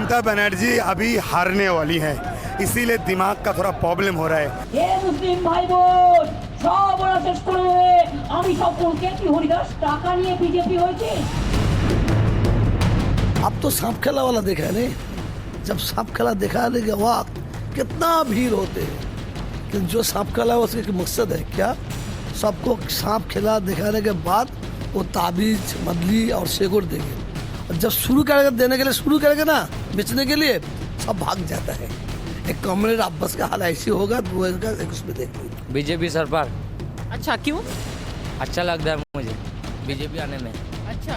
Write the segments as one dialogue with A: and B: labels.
A: ममता बनर्जी अभी हारने वाली है, इसीलिए दिमाग का थोड़ा प्रॉब्लम हो रहा है।
B: ये मुस्लिम भाई बोल सब ওরা শেষ করে দেবে। আমি সব করতে কি হরিদাস টাকা নিয়ে বিজেপি হয়েছে।
C: अब तो सांप खेला वाला देखा है नहीं, जब सांप खेला दिखाने के वक्त कितना भीड़ होते हैं, कि जो सांप खेला है उसका मकसद है क्या, सबको सांप खेला दिखाने के बाद वो ताबीज मदली और शेगुर देंगे, और जब शुरू करेगा देने के लिए शुरू करेगा ना बेचने के लिए, सब भाग जाता है। एक कॉमरेड अब्बास का हाल ऐसी होगा तो एक उसमें देख लीजिए।
D: बीजेपी सरकार।
E: अच्छा, क्यों?
D: अच्छा लगता है मुझे बीजेपी आने में। अच्छा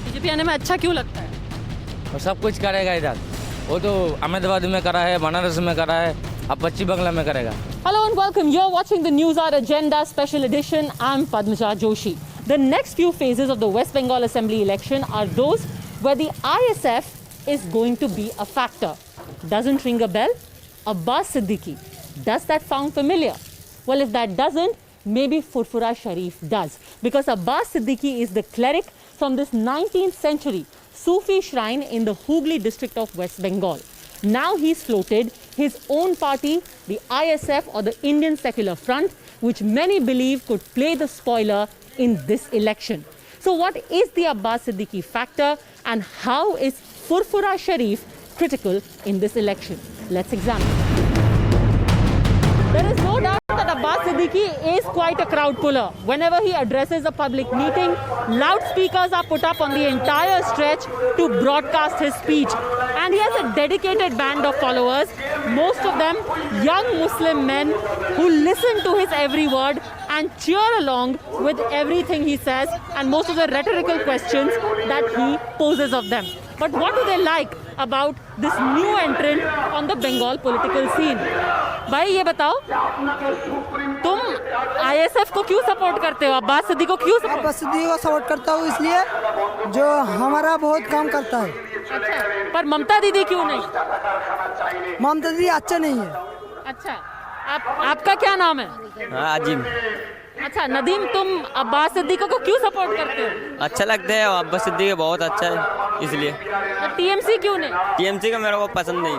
E: बीजेपी आने में अच्छा क्यों लगता है?
D: और सब कुछ करेगा इधर, वो तो अहमदाबाद में करा है, बनारस में करा है, अब पश्चिम बंगला में करेगा।
E: Hello and welcome. You're watching the News Hour Agenda Special Edition. I'm Padmaja Joshi. The next few phases of the West Bengal Assembly election are those where the ISF is going to be a factor. Doesn't ring a bell? Abbas Siddiqui. Does that sound familiar? Well, if that doesn't, maybe Furfura Sharif does. Because Abbas Siddiqui is the cleric from this 19th century Sufi shrine in the Hooghly district of West Bengal. Now he's floated his own party, the ISF or the Indian Secular Front, which many believe could play the spoiler in this election. So what is the Abbas Siddiqui factor and how is Furfura Sharif critical in this election? Let's examine. There is no doubt that Abbas Siddiqui is quite a crowd puller. Whenever he addresses a public meeting, loudspeakers are put up on the entire stretch to broadcast his speech. And he has a dedicated band of followers, most of them young Muslim men who listen to his every word and cheer along with everything he says and most of the rhetorical questions that he poses of them. But what do they like about this new entrant on the Bengal political scene? भाई ये बताओ, तुम ISF को क्यों support करते हो? अब्बास सिद्दीकी को क्यों?
F: अब्बास सिद्दीकी को सपोर्ट करता हूँ इसलिए जो हमारा बहुत काम करता है।
E: अच्छा, पर ममता दीदी क्यों नहीं?
F: ममता दीदी अच्छा नहीं है।
E: अच्छा, आपका क्या नाम है?
D: आजिम।
E: अच्छा नदीम, तुम अब्बास सिद्दीकी को क्यों सपोर्ट करते हो?
D: अच्छा लगता है, अब्बास सिद्दीकी बहुत अच्छा है इसलिए।
E: टीएमसी क्यों नहीं?
D: टीएमसी का मेरे को पसंद नहीं,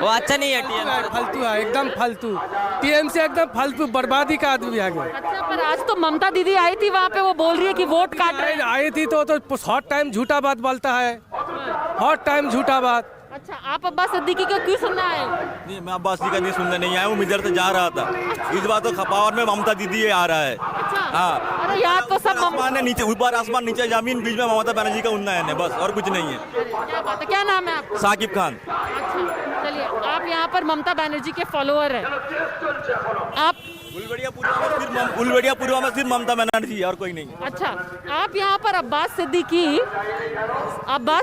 D: वो अच्छा नहीं है। टीएमसी
G: फालतू है, एकदम फालतू। टीएमसी एकदम फालतू, बर्बादी का आदमी आ गया।
E: अच्छा, पर आज तो ममता दीदी आई थी वहाँ पे, वो बोल रही है कि वोट काट रहे हैं।
G: आई थी तो हॉट टाइम झूठा बात बोलता है, हॉट टाइम झूठा बात।
E: अच्छा, आप अब्बास सिद्दीकी को क्यों सुनना आए?
H: नहीं, मैं अब्बास सिद्दीकी नहीं सुनने नहीं आया हूँ, इधर से जा रहा था। इस बार तो खपावर में ममता दीदी आ रहा है।
E: अच्छा,
H: हाँ,
E: अरे यहाँ तो सब
H: आसमान है नीचे, ऊपर आसमान नीचे जमीन, बीच में ममता बनर्जी का उन्नयन है, बस और कुछ नहीं है।
E: क्या बात है, क्या नाम है आपका?
H: साकिब खान।
E: अच्छा, चलिए, आप यहाँ पर ममता बनर्जी के फॉलोअर हैं। आप
H: उलवेड़िया पूर्वा में सिर्फ ममता बनर्जी और कोई नहीं।
E: अच्छा, आप यहाँ पर अब्बास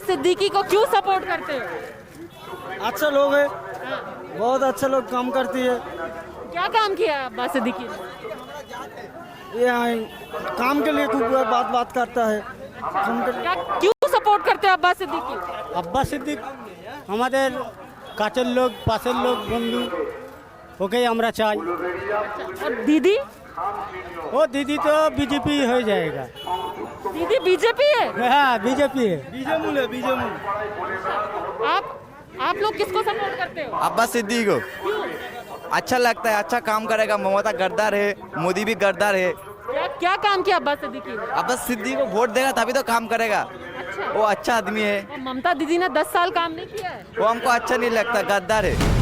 E: सिद्दीकी को क्यों सपोर्ट करते हो?
F: अच्छा लोग है, बहुत अच्छा लोग काम करती है।
E: क्या काम किया है अब्बास सिद्दीकी ने?
F: ये काम के लिए खूब बात करता है।
E: क्या क्यों सपोर्ट करते हो अब्बास सिद्दीकी?
F: अब्बास सिद्दीकी हमारे काचेर लोग, पासेर लोग, बंधु ओके हमरा चाই।
E: और दीदी?
F: वो दीदी तो बीजेपी हो जाएगा।
E: दीदी बीजेपी है?
F: हाँ बीजेपी है, बीजेमूल है, बीजेमूल।
E: आप लोग किसको सपोर्ट करते हो?
I: अब्बास सिद्दीकी को।
E: क्यों?
I: अच्छा लगता है, अच्छा काम करेगा। ममता गद्दार है, मोदी भी गद्दार है।
E: क्या काम किया अब्बास सिद्दीकी ने?
I: अब्बास सिद्दीकी को वोट देगा तभी तो काम करेगा।
E: अच्छा,
I: वो अच्छा आदमी है।
E: और ममता दीदी ने 10 साल काम नहीं किया है?
I: वो हमको अच्छा नहीं लगता, गद्दार है।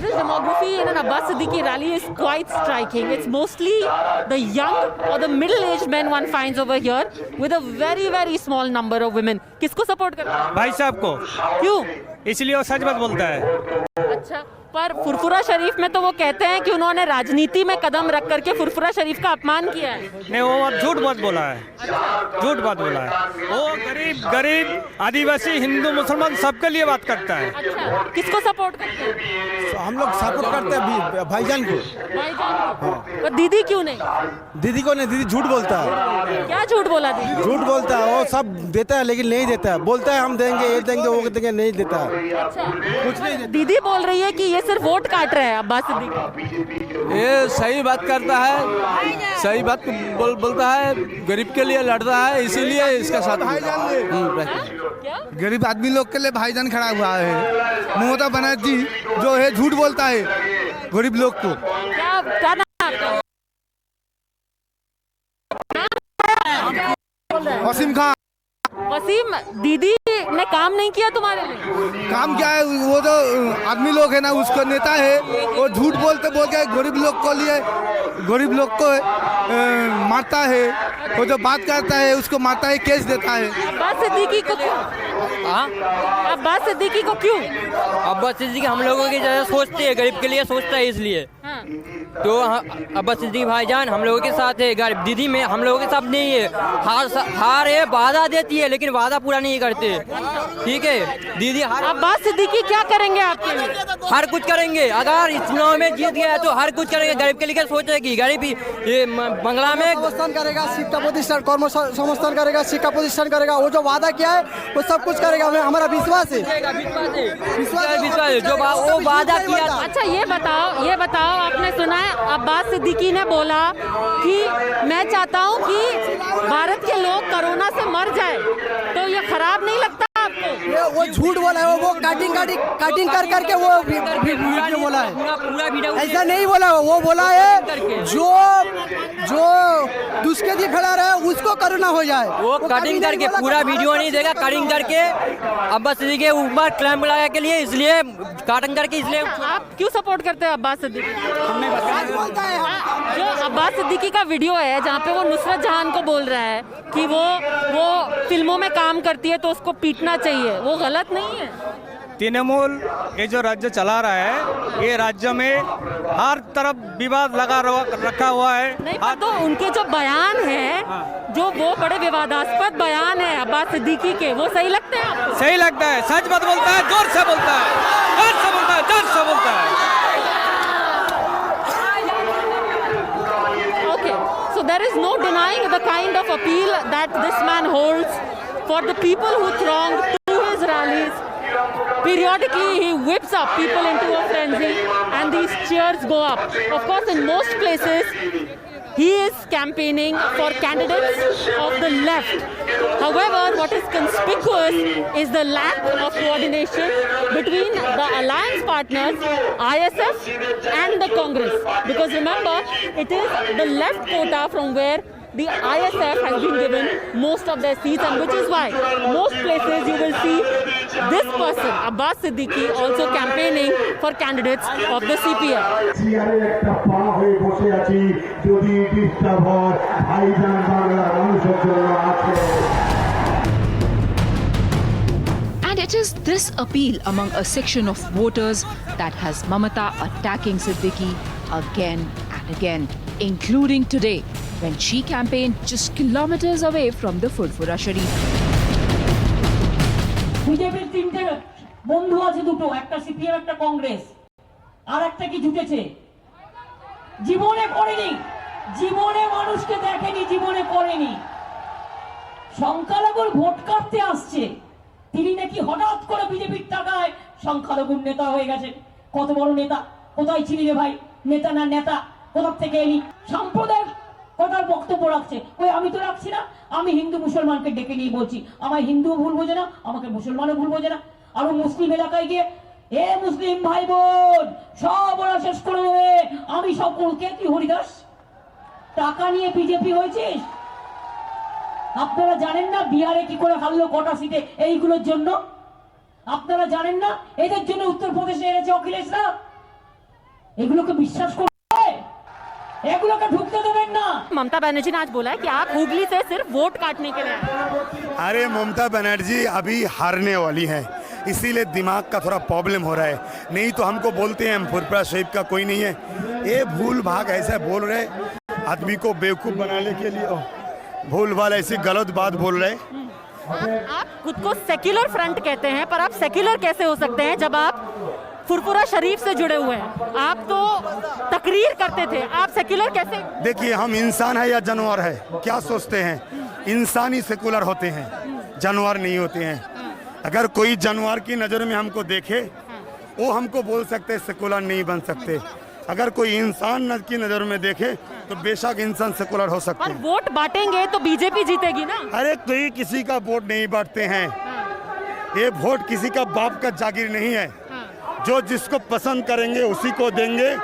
E: Demography in an Abbas Siddiqui rally is quite striking. It's mostly the young or the middle-aged men one finds over here, with a very, very small number of women. किसको सपोर्ट करते हैं?
G: भाई साहब को।
E: क्यों?
G: इसलिए वो सच बात बोलता है।
E: अच्छा, पर फुरफुरा शरीफ में तो वो कहते हैं कि उन्होंने राजनीति में कदम रख करके फुरफुरा शरीफ का अपमान किया है।
G: नहीं, वो झूठ बात बोला है, झूठ बात बोला है। वो गरीब आदिवासी हिंदू मुसलमान सबके लिए बात करता है।
E: अच्छा, अच्छा, किसको सपोर्ट करते हैं?
J: हम लोग सपोर्ट करते हैं भाईजान को।
E: भाईजान को। पर दीदी क्यों नहीं?
J: दीदी को नहीं, दीदी झूठ बोलता है।
E: क्या झूठ बोला दीदी?
J: झूठ बोलता है, वो सब देता है लेकिन नहीं देता है। बोलता है हम देंगे, ये देंगे, वो देंगे, नहीं देता है।
E: अच्छा, कुछ नहीं। दीदी बोल रही है कि ये सिर्फ वोट काट रहा है अब्बास सिद्दीकी।
G: ये सही बात करता है, सही बात बोलता है, गरीब के लिए लड़ता है, इसीलिए इसका साथ।
E: क्या?
J: गरीब आदमी लोग के लिए भाईजान खड़ा हुआ है। ममता बनर्जी जो है झूठ बोलता है गरीब लोग को।
E: क्या नाम है?
J: वसीम खान।
E: वसीम, दीदी ने काम नहीं किया तुम्हारे लिए?
J: काम क्या है, वो जो आदमी लोग है ना, उसको नेता है, वो झूठ बोलते बोल के गरीब लोग को लिए, गरीब लोग को मारता है। वो जो बात करता है उसको मारता है, केस देता है।
E: अब्बास सिद्दीकी को क्यों? अब्बास सिद्दीकी को क्यों?
D: अब्बास सिद्दीकी हम लोगों की ज़्यादा सोचते हैं, गरीब के लिए सोचता है इसलिए। तो अब्बास सिद्दीकी भाईजान हम लोगों के साथ है, गरीब दीदी में हम लोगों के साथ नहीं है। हार है, वादा देती है लेकिन वादा पूरा नहीं करते। ठीक है, दीदी
E: अब्बास सिद्दीकी क्या करेंगे आपके लिए?
D: हर कुछ करेंगे। अगर इस चुनाव में जीत गया तो हर कुछ करेंगे, गरीब के लिए सोचेगी। गरीब ये बंगला में
J: संस्थान करेगा, शिक्षा प्रतिष्ठान, कर्म संस्थान करेगा, शिक्षा प्रतिष्ठान करेगा। वो जो वादा किया है वो सब कुछ करेगा, हमारा विश्वास है।
D: विश्वास है जो वो वादा किया।
E: अच्छा, ये बताओ आपने सुना है अब्बास सिद्दीकी ने बोला कि मैं चाहता हूं कि भारत के लोग कोरोना से मर जाए, तो ये खराब नहीं लगता आपको?
J: वो झूठ बोला है, वो काटिंग कर करके वो वीडियो बोला है।
D: पूरा वीडियो
J: ऐसा नहीं बोला, वो बोला है जो दुष्कृति फैला रहा है उसको कोरोना हो जाए।
D: वो कटिंग करके पूरा वीडियो नहीं देगा, कटिंग करके अब्बास सिद्दीकी के ऊपर क्लैम्प लगाया के लिए, इसलिए कटिंग करके। इसलिए
E: आप क्यों सपोर्ट करते हैं अब्बास सिद्दीकी? जो अब्बास सिद्दीकी का वीडियो है जहाँ पे वो नुसरत जहान को बोल रहा है कि वो फिल्मों में काम करती है तो उसको पीटना चाहिए, वो गलत नहीं है?
G: तृणमूल ये जो राज्य चला रहा है, ये राज्य में हर तरफ विवाद रखा हुआ है।
E: नहीं, पर तो उनके जो बयान है, जो वो बड़े विवादास्पद बयान है अब्बास सिद्दीकी के, वो सही लगते हैं आपको?
G: सही लगता है, सच बात बोलता है, जोर से बोलता है, जोर से बोलता है, जोर से बोलता है।
E: Okay, so there is no denying the kind of appeal that this man holds for the people who throng to his rallies. Periodically, he whips up people into a frenzy and these cheers go up. Of course, in most places, he is campaigning for candidates of the left. However, what is conspicuous is the lack of coordination between the alliance partners, ISF and the Congress. Because remember, it is the left quota from where the ISF has been given most of their seats, and which is why most places you will see this person, Abbas Siddiqui, also campaigning for candidates of the CPM.
K: And it is this appeal among a section of voters that has Mamata attacking Siddiqui again and again, including today, when she campaigned just kilometers away from the Furfura Sharif.
B: বিজেপির তিনটে বন্ধু আছে, দুটো, একটা CPM, একটা কংগ্রেস, আর একটা কি জুটেছে? জীবনে করেনি, জীবনে মানুষকে দেখেনি, জীবনে করেনি। সংখ্যালঘুর ভোট কাটতে আসছে, তিনি নাকি হঠাৎ করে বিজেপির টাকায় সংখ্যালঘুর নেতা হয়ে গেছেন। কত বড় নেতা! কোথায় ছিলি রে ভাই? নেতা না নেতা, কোথা থেকে এলি? সাম্প্রদায়িক কথার বক্তব্য রাখছে। ওই আমি তো রাখছি না, আমি হিন্দু মুসলমানকে ডেকে নিয়ে বলছি, আমার হিন্দুও ভুল বোঝে না, আমাকে মুসলমানও ভুল বোঝে না। আর মুসলিম এলাকায় গিয়ে এ মুসলিম ভাই বোন সব ওরা শেষ করে দেবে, আমি সব কে? তুই হরিদাস টাকা নিয়ে বিজেপি হয়েছিস? আপনারা জানেন না বিহারে কি করে হারলো কটা সিটে? এইগুলোর জন্য আপনারা জানেন না? এদের জন্য উত্তরপ্রদেশে এনেছে অখিলেশরা। এগুলোকে বিশ্বাস করবে? এগুলোকে ঢুকতে দেবেন না।
E: ममता बनर्जी ने आज बोला है कि आप हुगली से सिर्फ वोट काटने के लिए आए।
A: अरे ममता बनर्जी अभी हारने वाली है, इसीलिए दिमाग का थोड़ा प्रॉब्लम हो रहा है। नहीं तो हमको बोलते हैं हम फुरपुरा शरीफ का कोई नहीं है। ये भूल भाग ऐसा बोल रहे आदमी को बेवकूफ़ बनाने के लिए, भूल भाल ऐसी गलत बात बोल रहे।
E: आप खुद को सेक्युलर फ्रंट कहते हैं, पर आप सेक्युलर कैसे हो सकते हैं जब आप फुरफुरा शरीफ से जुड़े हुए हैं? आप तो तकरीर करते थे, आप सेक्युलर कैसे?
A: देखिए, हम इंसान है या जानवर है, क्या सोचते हैं? इंसान ही सेकुलर होते हैं, जानवर नहीं होते हैं। अगर कोई जानवर की नज़र में हमको देखे, वो हमको बोल सकते हैं सेकुलर नहीं बन सकते। अगर कोई इंसान की नज़र में देखे तो बेशक इंसान सेकुलर हो सकते
E: पर
A: हैं।
E: वोट बांटेंगे तो बीजेपी जीतेगी ना?
A: अरे कोई किसी का वोट नहीं बांटते हैं, ये वोट किसी का बाप का जागीर नहीं है। जो जिसको पसंद करेंगे उसी को देंगे।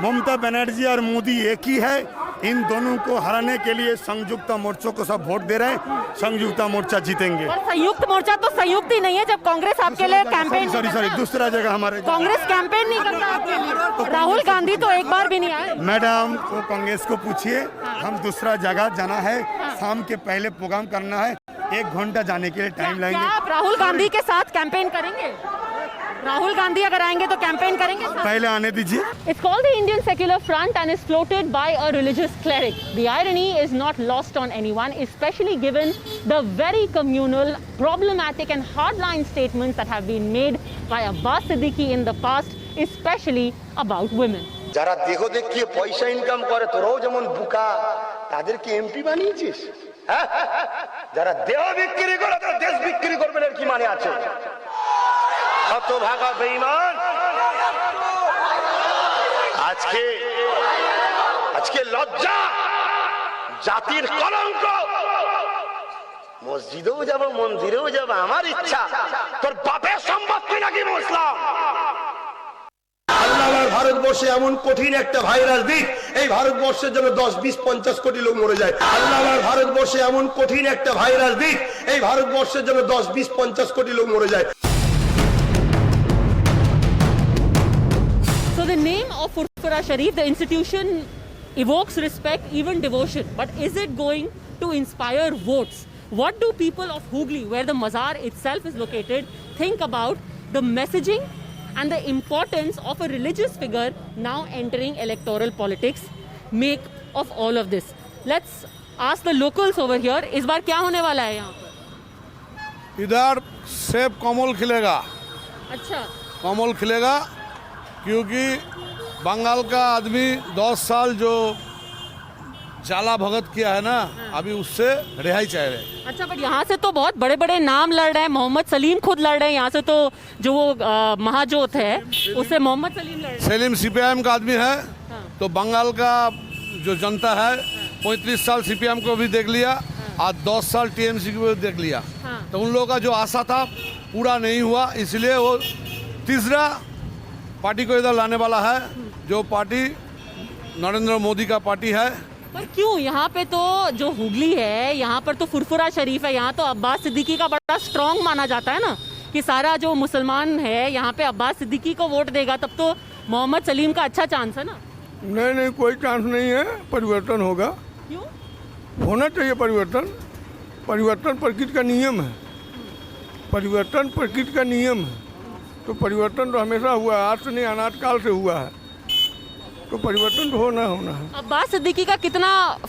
A: ममता बनर्जी और मोदी एक ही है। इन दोनों को हराने के लिए संयुक्त मोर्चों को सब वोट दे रहे हैं, संयुक्त मोर्चा जीतेंगे।
E: और संयुक्त मोर्चा तो संयुक्त ही नहीं है जब कांग्रेस आपके लिए कैंपेन
A: सॉरी दूसरा जगह हमारे
E: कांग्रेस कैंपेन नहीं करता आपके लिए। राहुल गांधी तो एक बार भी नहीं आए।
A: मैडम, वो कांग्रेस को पूछिए, हम दूसरा जगह जाना है, शाम के पहले प्रोग्राम करना है, 1 घंटा जाने के लिए टाइम
E: क्या
A: लगेंगे।
E: आप राहुल गांधी के साथ कैंपेन करेंगे? राहुल गांधी अगर आएंगे तो कैंपेन करेंगे साथ?
A: पहले आने दीजिए।
E: It's called the Indian Secular Front and is floated by a religious cleric. The irony is not lost on anyone, especially given the very communal, problematic and hardline statements that have been made by Abbas Siddiqui in the past, especially about women.
L: যারা দেহ দেখিয়ে পয়সা income করে তোরাও যেমন বুকা, তাদেরকে MP বানিয়েছিস? হ্যাঁ, যারা দেহ বিক্রি করে তারা দেশ বিক্রি করবেন, এর কি মানে আছে? হতভাগা বেঈমান। আজকে লজ্জা, জাতির কলঙ্ক। মসজিদেও যাব, মন্দিরেও যাব, আমার ইচ্ছা। তোর বাপের সম্পত্তি নাকি মুসলাম? আল্লাহ ভারতবর্ষে এমন কঠিন একটা ভাইরাস দিক, এই ভারতবর্ষের জন্য 10, 20, 50 কোটি লোক মরে যায়। আল্লাহ ভারতবর্ষে এমন কঠিন একটা ভাইরাস দিক, এই ভারতবর্ষের জন্য 10, 20, 50 কোটি লোক মরে যায়।
E: So the name of Furfura Sharif, the institution, evokes respect, even devotion. But is it going to inspire votes? What do people of Hooghly, where the Mazar itself is located, think about the messaging and the importance of a religious figure now entering electoral politics make of all of this? Let's ask the locals over here. इस बार क्या होने वाला है यहाँ पर?
J: इधर सेब कमल खिलेगा।
E: अच्छा,
J: कमल खिलेगा क्योंकि बंगाल का आदमी 10 साल जो जाला भगत किया है ना, अभी उससे रिहाई चाह रहे।
E: अच्छा, बट यहाँ से तो बहुत बड़े बड़े नाम लड़ रहे हैं। मोहम्मद सलीम खुद लड़ रहे हैं यहाँ से, तो जो वो महाजोत है उससे मोहम्मद सलीम लड़ रहे हैं।
J: सलीम CPIM का आदमी है। तो बंगाल का जो जनता है 35 साल CPIM को भी देख लिया, आज 10 साल TMC को भी देख लिया। तो उन लोगों का जो आशा था पूरा नहीं हुआ, इसलिए वो तीसरा पार्टी को इधर लाने वाला है, जो पार्टी नरेंद्र मोदी का पार्टी है।
E: पर क्यों यहाँ पे तो जो हुगली है, यहाँ पर तो फुरफुरा शरीफ है, यहाँ तो अब्बास सिद्दीकी का बड़ा स्ट्रॉन्ग माना जाता है ना, कि सारा जो मुसलमान है यहाँ पे अब्बास सिद्दीकी को वोट देगा, तब तो मोहम्मद सलीम का अच्छा चांस है ना?
J: नहीं, कोई चांस नहीं है। परिवर्तन होगा।
E: क्यों
J: होना चाहिए परिवर्तन? परिवर्तन प्रकृति का नियम है। परिवर्तन प्रकृति का नियम है, तो परिवर्तन तो हमेशा हुआ है, आज से नहीं, अनाथ काल से हुआ है, तो परिवर्तन तो होना है।
E: अब्बास सिद्दीकी का कितना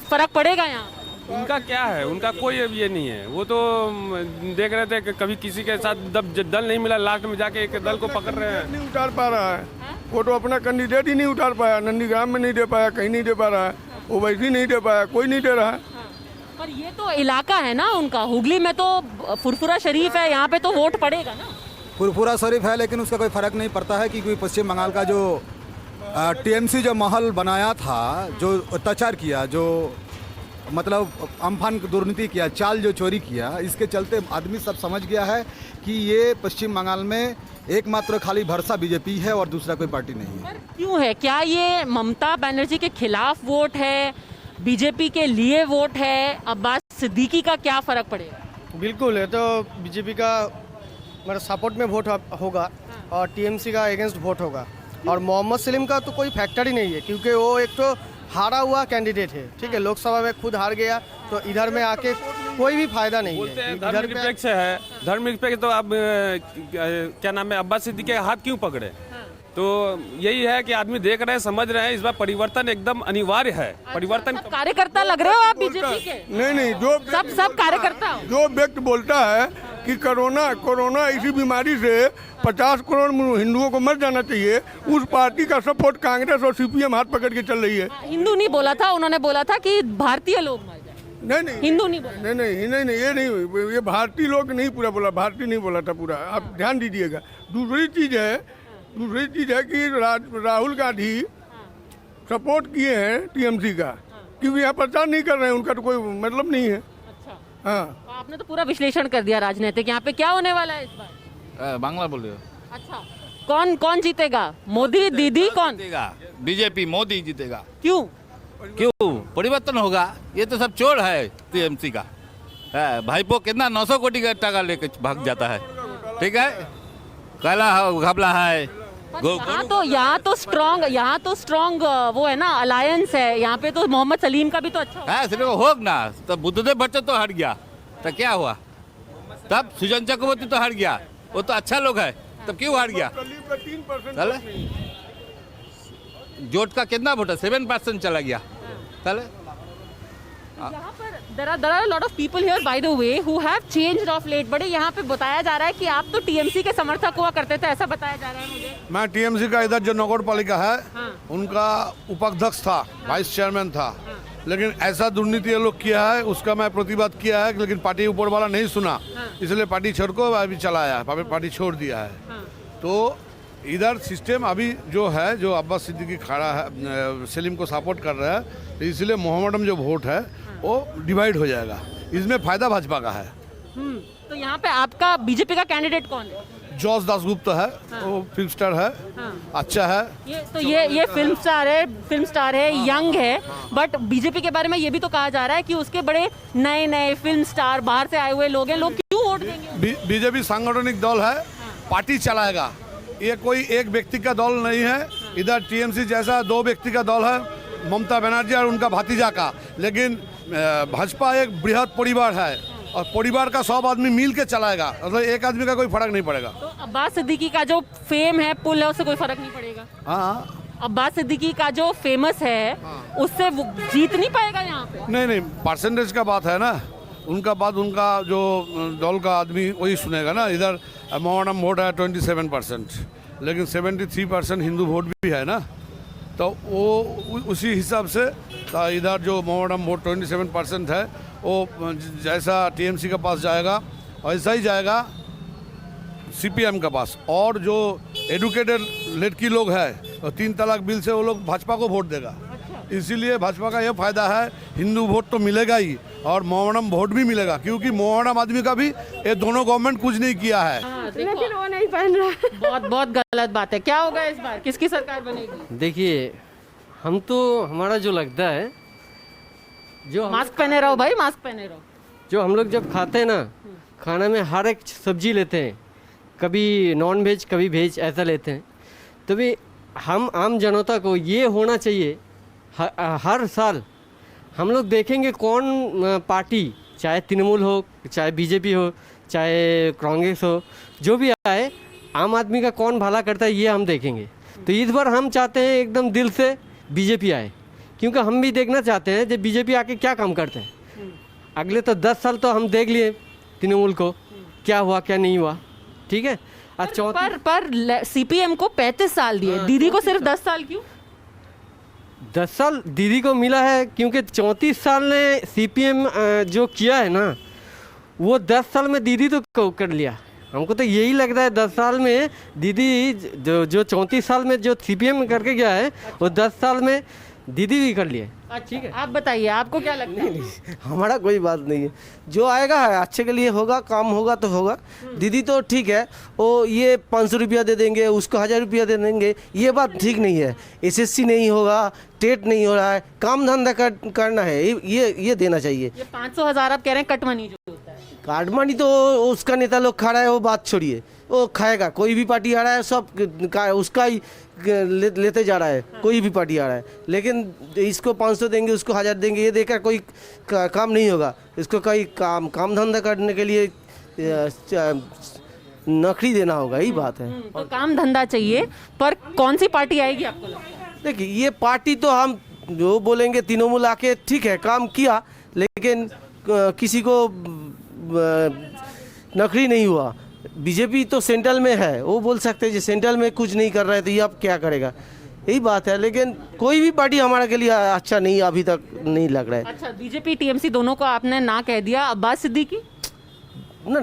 E: फर्क पड़ेगा यहाँ?
M: उनका क्या है, उनका कोई ये नहीं है। वो तो देख रहे थे कि कभी किसी के साथ दल नहीं मिला, लास्ट में जाके एक दल को पकड़ रहे हैं।
J: नहीं उतार पा रहा है वो, तो अपना कैंडिडेट ही नहीं उतार पाया। नंदीग्राम में नहीं दे पाया, कहीं नहीं दे पा रहा है, वो वैसे नहीं दे पाया, कोई नहीं दे रहा है।
E: पर ये तो इलाका है ना उनका, हुगली में तो फुरफुरा शरीफ है, यहाँ पे तो वोट पड़ेगा ना।
N: फुरफुरा शरीफ है, लेकिन उसका कोई फ़र्क नहीं पड़ता है, क्योंकि पश्चिम बंगाल का जो TMC जो महल बनाया था, जो अत्याचार किया, जो मतलब अम्फान दुर्नीति किया, चाल जो चोरी किया, इसके चलते आदमी सब समझ गया है कि ये पश्चिम बंगाल में एकमात्र खाली भरसा बीजेपी है और दूसरा कोई पार्टी नहीं है।
E: क्यों है? क्या ये ममता बनर्जी के खिलाफ वोट है, बीजेपी के लिए वोट है? अब्बास सिद्दीकी का क्या फ़र्क पड़ेगा?
F: बिल्कुल है, तो बीजेपी का मतलब सपोर्ट में वोट होगा और TMC का अगेंस्ट वोट होगा। और मोहम्मद सलीम का तो कोई फैक्टर ही नहीं है, क्योंकि वो एक तो हारा हुआ कैंडिडेट है, ठीक है, लोकसभा में खुद हार गया, तो इधर में आके कोई भी फायदा नहीं है।
M: धर्मनिरपेक्ष है, धर्मनिरपेक्ष तो अब क्या नाम है, अब्बास सिद्दीकी के हाथ क्यों पकड़े? तो यही है कि आदमी देख रहे हैं, समझ रहे हैं, इस बार परिवर्तन एकदम अनिवार्य है। परिवर्तन
E: सब कार्यकर्ता लग रहे हो आप बीजेपी के?
J: नहीं, जो
E: सब कार्यकर्ता हो?
J: जो व्यक्ति बोलता है कि कोरोना इसी बीमारी से 50 करोड़ हिंदुओं को मर जाना चाहिए, उस पार्टी का सपोर्ट कांग्रेस और सीपीएम हाथ पकड़ के चल रही है।
E: हिंदू नहीं बोला था, उन्होंने बोला था कि भारतीय लोग मर जाए।
J: नहीं,
E: हिंदू नहीं बोला।
J: नहीं, ये नहीं, ये भारतीय लोग नहीं पूरा बोला, भारतीय नहीं बोला था पूरा, आप ध्यान दीजिएगा। दूसरी चीज है कि राहुल गांधी सपोर्ट किए हैं टीएमसी का, क्योंकि यहाँ प्रचार नहीं कर रहे हैं, उनका तो कोई मतलब नहीं है।
E: अच्छा,
J: हाँ,
E: आपने तो पूरा विश्लेषण कर दिया राजनीतिक। यहाँ पे क्या होने वाला है इस बार?
O: बांग्ला बोल रहे हो?
E: अच्छा, कौन जीतेगा? मोदी, दीदी, कौन
O: जीतेगा? बीजेपी, मोदी जीतेगा।
E: क्यों?
O: परिवर्तन होगा। ये तो सब चोर है टीएमसी का। भाईपो कितना 900 कोटी का टका लेके भाग जाता है, ठीक है, काला घबला है।
E: यहाँ तो स्ट्रॉन्ग वो है ना, अलायंस है। यहाँ पे तो मोहम्मद सलीम का भी तो अच्छा
O: है, सिर्फ होग ना, तो बुद्धदेव भट्ट तो हट गया, तो क्या हुआ? तब सुजन चक्रवर्ती तो हट गया, वो तो अच्छा लोग है, तब क्यों हट गया? जोट का कितना वोट है? 7% चला गया।
E: यहाँ पर there are a lot of people here by the way who have changed of late। बड़े यहाँ पे बताया जा रहा है कि आप तो टीएमसी के समर्थक हुआ करते थे, ऐसा बताया जा रहा है मुझे।
J: मैं टीएमसी का इधर जो नगर पालिका है, उनका उपाध्यक्ष था, वाइस चेयरमैन था, लेकिन ऐसा दुर्नीति ये लोग किया है, उसका मैं प्रतिवाद किया है, लेकिन पार्टी ऊपर वाला नहीं सुना, इसलिए पार्टी छोड़ को अभी चलाया, पार्टी छोड़ दिया है। तो इधर सिस्टम अभी जो है, जो अब्बास सिद्दीकी खड़ा है, सलीम को सपोर्ट कर रहा है, तो इसलिए मोहम्मदम जो वोट है वो डिवाइड हो जाएगा। इसमें फायदा भाजपा का है।
E: तो यहाँ पे आपका बीजेपी का कैंडिडेट कौन है?
J: जॉर्ज दासगुप्त है, वो फिल्म स्टार है, अच्छा है।
E: ये फिल्म स्टार है, यंग है, बट बीजेपी के बारे में ये भी तो कहा जा रहा है कि उसके बड़े नए फिल्म स्टार बाहर से आए हुए लोग हैं, लोग क्यों वोट देंगे?
J: बीजेपी सांगठनिक दल है, पार्टी चलाएगा, ये कोई एक व्यक्ति का दल नहीं है। इधर टीएमसी जैसा 2 व्यक्ति का दल है, ममता बनर्जी और उनका भतीजा का, लेकिन भाजपा एक बृहद परिवार है और परिवार का सब आदमी मिल के चलाएगा, मतलब एक आदमी का कोई फर्क नहीं पड़ेगा।
E: तो अब्बास सिद्दीकी का जो फेम है, पुल है, उससे कोई फर्क नहीं पड़ेगा?
J: हाँ,
E: अब्बास सिद्दीकी का जो फेमस है, उससे वो जीत नहीं पाएगा यहाँ पे?
J: नहीं, परसेंटेज का बात है ना, उनका बात, उनका जो दल का आदमी वही सुनेगा ना। इधर मोहम्मदम वोट है 27%, लेकिन 73% हिंदू वोट भी है ना, तो वो उसी हिसाब से इधर जो मोहम्मदम वोट 27% है, वो जैसा टीएमसी के पास जाएगा वैसा ही जाएगा सीपीएम के पास। और जो एडुकेटेड लड़की लोग है, तो 3 तलाक बिल से वो लोग भाजपा को वोट देगा। इसीलिए भाजपा का ये फायदा है, हिंदू वोट तो मिलेगा ही और मोहम्मदम वोट भी मिलेगा, क्योंकि मोहम्मदम आदमी का भी ये दोनों गवर्नमेंट कुछ नहीं किया है।
E: लेकिन वो नहीं पहन रहा। बहुत गलत बात है। क्या होगा इस बार, किसकी सरकार बनेगी?
D: देखिए, हम तो हमारा जो लगता है, जो
E: मास्क पहने रहो भाई, मास्क पहने रहो।
D: जो हम लोग जब खाते हैं ना, खाना में हर एक सब्जी लेते हैं, कभी नॉन वेज कभी वेज ऐसा लेते हैं, तो भी हम आम जनता को ये होना चाहिए, हर साल हम लोग देखेंगे कौन पार्टी, चाहे तृणमूल हो, चाहे बीजेपी हो, चाहे कांग्रेस हो, जो भी आए, आम आदमी का कौन भला करता है ये हम देखेंगे। तो इस बार हम चाहते हैं एकदम दिल से बीजेपी आए, क्योंकि हम भी देखना चाहते हैं जब बीजेपी आके क्या काम करते हैं। अगले तो 10 साल तो हम देख लिए तृणमूल को, क्या हुआ क्या नहीं हुआ, ठीक है।
E: पर सीपीएम को 35 साल दिए, दीदी को सिर्फ 10 साल क्यों?
D: 10 साल दीदी को मिला है क्योंकि 34 साल ने सीपीएम जो किया है ना, वो 10 साल में दीदी तो कर लिया। हमको तो यही लग रहा है 10 साल में दीदी जो 34 साल में जो सीपीएम करके गया है, वो 10 साल में दीदी भी कर लिए।
E: ठीक है, आप बताइए, आपको क्या लगता है?
C: हमारा कोई बात नहीं है, जो आएगा है अच्छे के लिए होगा, काम होगा तो होगा। दीदी तो ठीक है, वो ये 500 रुपया दे देंगे, उसको 1000 रुपया दे देंगे, ये बात ठीक नहीं है। एसएससी नहीं होगा, टेट नहीं हो रहा है, काम धंधा करना है, ये देना चाहिए।
E: ये 500,000 आप कह रहे हैं कटमनी जो होता है?
C: काटमानी तो उसका नेता लोग खा रहा है, वो बात छोड़िए, वो खाएगा। कोई भी पार्टी आ रहा है, सब उसका ही लेते जा रहा है, कोई भी पार्टी आ रहा है, लेकिन इसको 500 देंगे, उसको 1000 देंगे, ये देकर कोई काम नहीं होगा। इसको कोई काम धंधा करने के लिए
P: नौकरी देना होगा, यही बात है।
E: तो काम धंधा चाहिए, पर कौन सी पार्टी आएगी आपको लगता है?
P: देखिए ये पार्टी तो हम जो बोलेंगे तृणमूल आके ठीक है काम किया, लेकिन किसी को नौकरी नहीं हुआ। बीजेपी तो सेंट्रल में है, वो बोल सकते हैं कि सेंट्रल में कुछ नहीं कर रहा है तो ये अब क्या करेगा, यही बात है। लेकिन कोई भी पार्टी हमारे के लिए अच्छा नहीं, अभी तक नहीं लग रहा है।
E: अच्छा, बीजेपी टीएमसी दोनों को आपने ना कह दिया, अब्बास सिद्दीकी
P: ना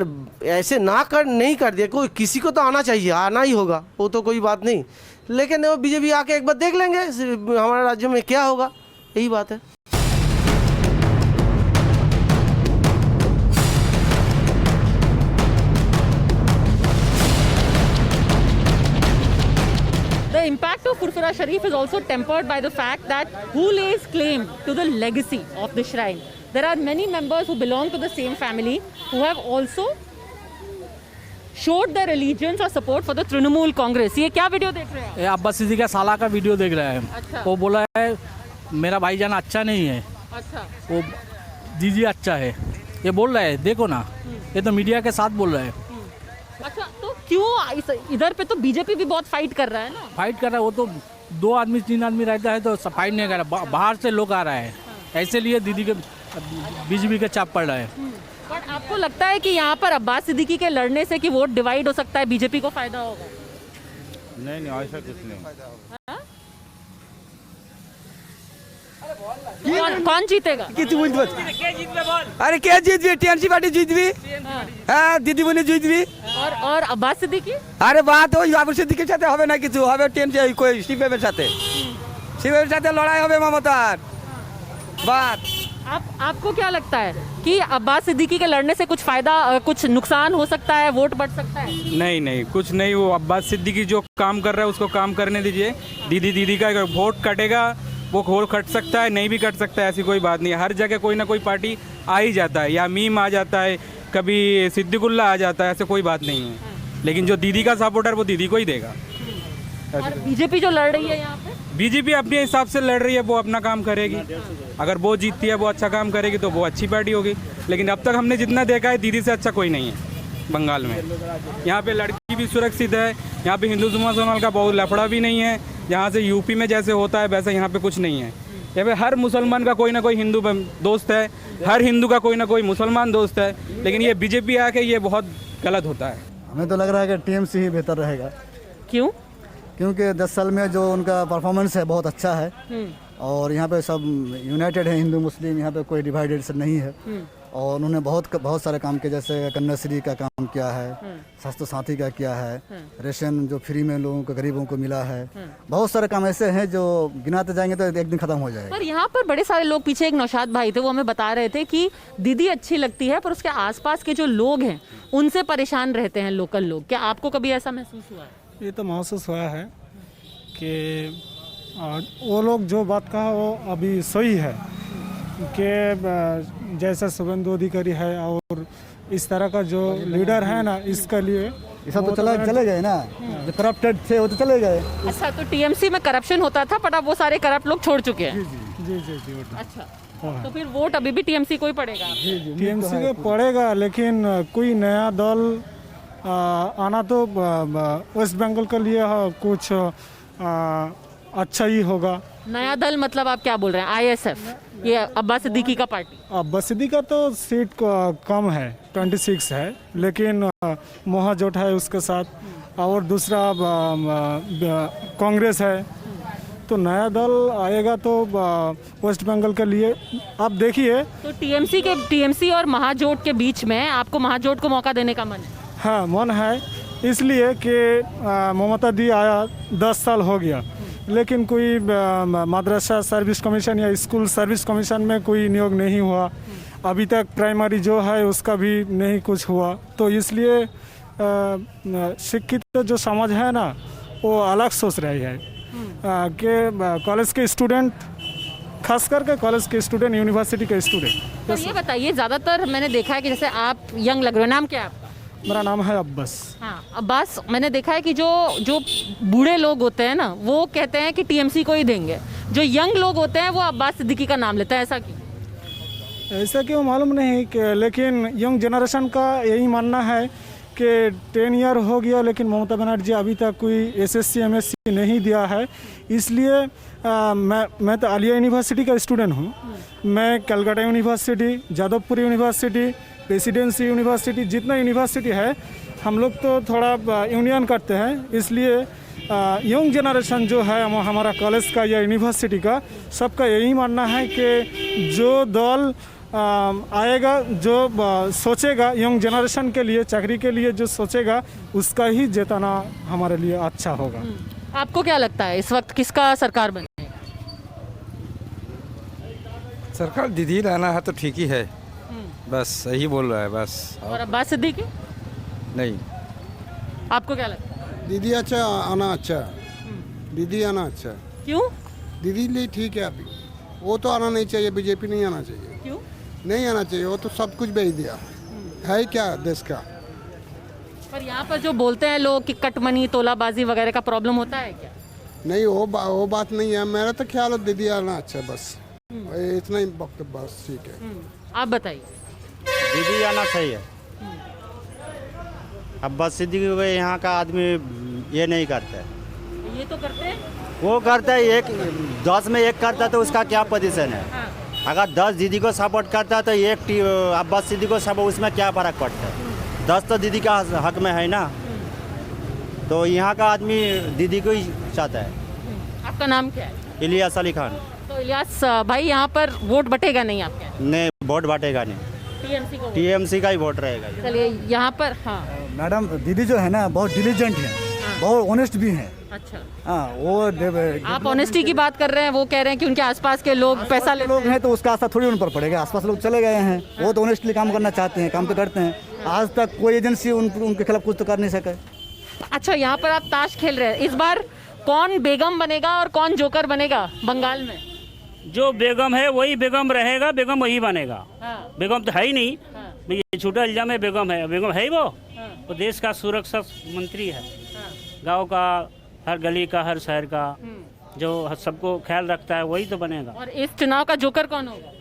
P: ऐसे ना कर नहीं कर दिया, कोई किसी को तो आना चाहिए, आना ही होगा, वो तो कोई बात नहीं। लेकिन वो बीजेपी आके एक बार देख लेंगे हमारे राज्य में क्या होगा, यही बात है।
E: The impact of Furfura Sharif is also tempered by the fact that who lays claim to the legacy of the shrine. There are many members who belong to the same family who have also showed their allegiance or support for the Trinamool Congress. ये क्या video देख रहे हैं आप?
Q: ये अब्बास सिद्दीकी का साला का वीडियो देख रहे हैं।
E: अच्छा।
Q: वो बोला है मेरा भाईजान अच्छा नहीं है,
E: अच्छा,
Q: वो जीजी अच्छा है, ये बोल रहे हैं, देखो ना, ये तो मीडिया के साथ बोल रहे हैं।
E: अच्छा, तो क्यों इधर पे तो बीजेपी भी बहुत फाइट कर रहा है ना?
Q: फाइट कर रहा है, वो तो 2 आदमी 3 आदमी रहता है तो फाइट नहीं कर रहा, बाहर से लोग आ रहे हैं, ऐसे लिए दीदी के बीजेपी के चाप पड़ रहा है।
E: पर आपको लगता है कि यहाँ पर अब्बास सिद्दीकी के लड़ने से कि वोट डिवाइड हो सकता है, बीजेपी को फायदा होगा?
O: नहीं ऐसा कुछ नहीं।
E: कौन जीतेगा?
P: अरे क्या जीत भी, टीएमसी पार्टी जीत भी, हाँ दीदी बोले जीत भी।
E: और अब्बास सिद्दीकी?
P: अरे बात हो अब्बास सिद्दीकी साथे হবে না কিছু, হবে टीएमसी कोई सीपीएम সাথে, सीपीएम সাথে লড়াই হবে মমতার बात।
E: आपको क्या लगता है कि अब्बास सिद्दीकी के लड़ने से कुछ फायदा, कुछ नुकसान हो सकता है, वोट बढ़ सकता है?
M: नहीं कुछ नहीं, वो अब्बास सिद्दीकी जो काम कर रहा है उसको काम करने दीजिए। दीदी का वोट कटेगा, वो वोट कट सकता है, नहीं भी कट सकता है, ऐसी कोई बात नहीं है। हर जगह कोई ना कोई पार्टी आ ही जाता है, या मीम आ जाता है, कभी सिद्दीकुल्ला आ जाता है, ऐसे कोई बात नहीं है। लेकिन जो दीदी का सपोर्टर वो दीदी को ही देगा।
E: और बीजेपी जो लड़ रही है यहाँ पे,
M: बीजेपी अपने हिसाब से लड़ रही है, वो अपना काम करेगी। अगर वो जीतती है, वो अच्छा काम करेगी तो वो अच्छी पार्टी होगी। लेकिन अब तक हमने जितना देखा है, दीदी से अच्छा कोई नहीं है बंगाल में। यहाँ पे लड़की भी सुरक्षित है, यहाँ पे हिंदू मुसलमान का बहुत लफड़ा भी नहीं है। यहाँ से यूपी में जैसे होता है वैसे यहाँ पे कुछ नहीं है। यहाँ पे हर मुसलमान का कोई ना कोई हिंदू दोस्त है, हर हिंदू का कोई ना कोई मुसलमान दोस्त है। लेकिन ये बीजेपी आके ये बहुत गलत होता है।
N: हमें तो लग रहा है कि टीएमसी ही बेहतर रहेगा।
E: क्यों?
N: क्योंकि 10 साल में जो उनका परफॉर्मेंस है बहुत अच्छा है, और यहाँ पे सब यूनाइटेड है, हिंदू मुस्लिम, यहाँ पे कोई डिवाइडेड से नहीं है। और उन्होंने बहुत सारे काम किए, जैसे कन्याश्री का काम किया है, स्वास्थ्य साथी का किया है, रेशन जो फ्री में लोगों को गरीबों को मिला है। बहुत सारे काम ऐसे हैं जो गिनाते जाएंगे तो एक दिन खत्म हो जाएगा।
E: पर यहाँ पर बड़े सारे लोग, पीछे एक नौशाद भाई थे, वो हमें बता रहे थे कि दीदी अच्छी लगती है पर उसके आसपास के जो लोग हैं उनसे परेशान रहते हैं लोकल लोग। क्या आपको कभी ऐसा महसूस हुआ है?
R: ये तो महसूस हुआ है कि वो लोग जो बात कहा वो अभी सही है कि जैसा शुभेंदु अधिकारी है और इस तरह का जो लीडर है ना, इसके लिए
N: ये सब तो चले गए ना, जो करप्टेड थे वो तो चले गए।
E: अच्छा, तो टीएमसी में करप्शन होता था पर अब वो सारे करप्ट लोग छोड़ चुके हैं।
R: जी।
E: अच्छा, तो फिर वोट अभी भी टीएमसी को ही पड़ेगा?
R: टीएमसी को पड़ेगा, लेकिन कोई नया दल आना तो वेस्ट बंगाल के लिए कुछ अच्छा ही होगा।
E: नया दल मतलब आप क्या बोल रहे हैं? आईएसएफ, ये अब्बास सिद्दीकी का पार्टी?
R: अब्बास सिद्दीकी का तो सीट कम है, 26 है, लेकिन महाजोट है उसके साथ, और दूसरा कांग्रेस है। तो नया दल आएगा तो वेस्ट बंगाल के लिए आप देखिए।
E: तो टीएमसी और महाजोट के बीच में आपको महाजोट को मौका देने का मन है?
R: हाँ, मन है, इसलिए कि ममता दी आया 10 साल हो गया, लेकिन कोई मदरसा सर्विस कमीशन या स्कूल सर्विस कमीशन में कोई नियोग नहीं हुआ। अभी तक प्राइमरी जो है उसका भी नहीं कुछ हुआ। तो इसलिए शिक्षित जो समाज है ना, वो अलग सोच रही है कि कॉलेज के स्टूडेंट, खास करके कॉलेज के स्टूडेंट, यूनिवर्सिटी के स्टूडेंट।
E: तो ये बताइए, ज़्यादातर मैंने देखा है कि जैसे आप यंग लग रहे हो, नाम क्या है आपका?
R: मेरा नाम है अब्बास।
E: हाँ, अब्बास, मैंने देखा है कि जो बूढ़े लोग होते हैं ना, वो कहते हैं कि टीएमसी को ही देंगे। जो यंग लोग होते हैं वो अब्बास सिद्दीकी का नाम लेते हैं, ऐसा क्यों?
R: ऐसा क्यों मालूम नहीं कि, लेकिन यंग जनरेशन का यही मानना है कि 10 ईयर हो गया लेकिन ममता बनर्जी अभी तक कोई एसएससी एमएससी नहीं दिया है। इसलिए मैं तो आलिया यूनिवर्सिटी का स्टूडेंट हूँ। मैं Calcutta university, Jadavpur university, presidency university, जितना यूनिवर्सिटी है हम लोग तो थोड़ा यूनियन करते हैं। इसलिए यंग जनरेशन जो है हमारा कॉलेज का या यूनिवर्सिटी का, सबका यही मानना है कि जो दल आएगा, जो सोचेगा यंग जनरेशन के लिए, चाकरी के लिए जो सोचेगा, उसका ही जिताना हमारे लिए अच्छा होगा।
E: आपको क्या लगता है इस वक्त किसका सरकार बनेगा?
S: सरकार दीदी लाना है तो ठीक ही है, बस सही बोल रहा है बस।
E: और अब्बास सिद्दीकी?
S: नहीं।
E: आपको क्या लगता है?
T: दीदी अच्छा आना अच्छा, दीदी आना अच्छा।
E: क्यों?
T: दीदी लिए ठीक है अभी, वो तो आना नहीं चाहिए, बीजेपी नहीं आना चाहिए।
E: क्यों
T: नहीं आना चाहिए? वो तो सब कुछ बेच दिया है क्या देश का।
E: पर यहाँ पर जो बोलते हैं लोग कि कटमनी तोलाबाजी वगैरह का प्रॉब्लम होता है क्या?
T: नहीं वो बात नहीं है। मेरा तो ख्याल है दीदी आना अच्छा, बस इतना ही वक्त, बस ठीक है।
E: आप बताइए।
U: दीदी आना चाहिए। अब्बास सिद्दीकी को यहाँ का आदमी ये नहीं करता है।
E: ये तो करते हैं,
U: वो करता है, एक 10 में 1 करता है तो उसका क्या पोजीशन है?
E: हाँ।
U: अगर 10 दीदी को सपोर्ट करता है तो एक अब्बास सिद्दीकी को सपोर्ट, उसमें क्या फ़र्क पड़ता है? 10 तो दीदी का हक में है ना, तो यहाँ का आदमी दीदी को ही चाहता है।
E: आपका नाम क्या है?
U: इलियास अली खान।
E: तो इलियास भाई, यहाँ पर वोट बटेगा नहीं आपके?
U: नहीं, वोट बांटेगा नहीं,
E: टीएमसी को?
U: टीएमसी का ही वोट रहेगा।
E: चलिए यहाँ पर। हाँ
V: मैडम, दीदी जो है ना बहुत डिलीजेंट है, बहुत ऑनेस्ट भी है।
E: अच्छा।
V: हाँ, वो
E: आप ऑनेस्टी की बात कर रहे हैं, वो कह रहे हैं कि उनके आसपास के लोग पैसा लेते
V: लोग हैं तो उसका असर थोड़ी उन पर पड़ेगा। आसपास लोग चले गए हैं, वो तो ऑनेस्टली काम करना चाहते हैं, काम तो करते हैं। आज तक कोई एजेंसी उनके खिलाफ कुछ तो कर नहीं सके।
E: अच्छा, यहाँ पर आप ताश खेल रहे हैं, इस बार कौन बेगम बनेगा और कौन जोकर बनेगा बंगाल में?
W: जो बेगम है वही बेगम रहेगा, बेगम वही बनेगा।
E: हाँ। बेगम
W: बेगम तो है ही नहीं। हाँ। ये झूठा इल्जाम है बेगम है, बेगम है ही वो। हाँ। वो देश का सुरक्षा मंत्री है। हाँ। गांव का, हर गली का, हर शहर का, जो सबको ख्याल रखता है वही तो बनेगा।
E: और इस चुनाव का जोकर कौन होगा?